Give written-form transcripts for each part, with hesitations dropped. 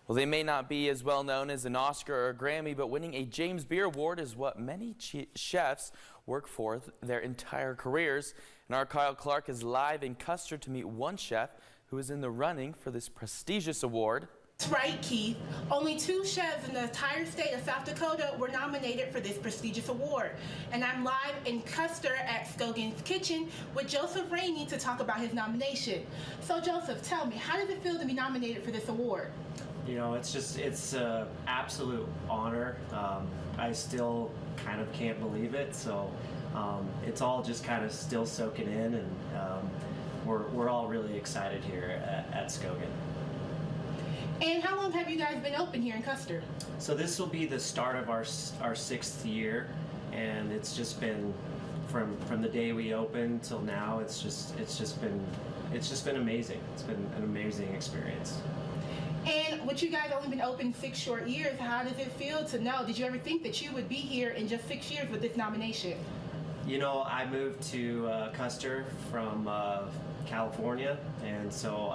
Well, they may not be as well known as an Oscar or a Grammy, but winning a James Beard Award is what many chefs work for their entire careers. And our Kyle Clark is live in Custer to meet one chef who is in the running for this prestigious award. That's right, Keith. Only 2 chefs in the entire state of South Dakota were nominated for this prestigious award. And I'm live in Custer at Scogan's Kitchen with Joseph Raney to talk about his nomination. So Joseph, tell me, how does it feel to be nominated for this award? You know, it's an absolute honor. I still kind of can't believe it, so it's all just kind of still soaking in, and we're all really excited here at Scogan. And how long have you guys been open here in Custer? So this will be the start of our 6th year, and it's just been from the day we opened till now. It's just been amazing. It's been an amazing experience. And with you guys only been open 6 short years, how does it feel to know? Did you ever think that you would be here in just 6 years with this nomination? You know, I moved to Custer from California, and so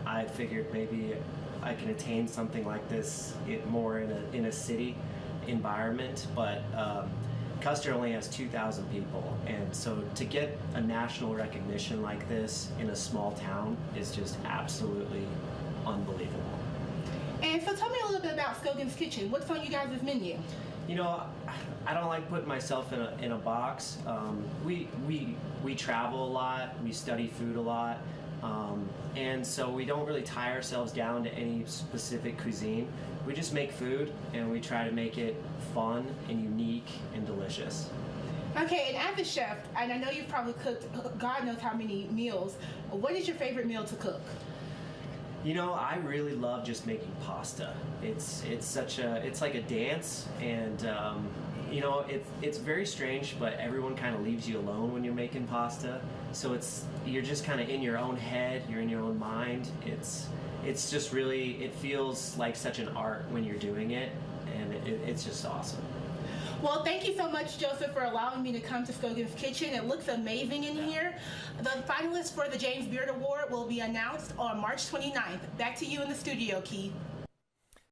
I figured maybe I can attain something like this more in a city environment, but Custer only has 2,000 people, and so to get a national recognition like this in a small town is just absolutely unbelievable. And so tell me a little bit about Scogan's Kitchen. What's on you guys' menu? You know, I don't like putting myself in a box. We travel a lot, we study food a lot, and so we don't really tie ourselves down to any specific cuisine. We just make food, and we try to make it fun and unique and delicious. Okay, and as a chef, and I know you've probably cooked God knows how many meals, what is your favorite meal to cook? You know, I really love just making pasta. It's like a dance, and you know, it's very strange, but everyone kind of leaves you alone when you're making pasta. So you're just kind of in your own head, you're in your own mind. It's just really, it feels like such an art when you're doing it, and it's just awesome. Well, thank you so much, Joseph, for allowing me to come to Scogan's Kitchen. It looks amazing in here. The finalists for the James Beard Award will be announced on March 29th. Back to you in the studio, Keith.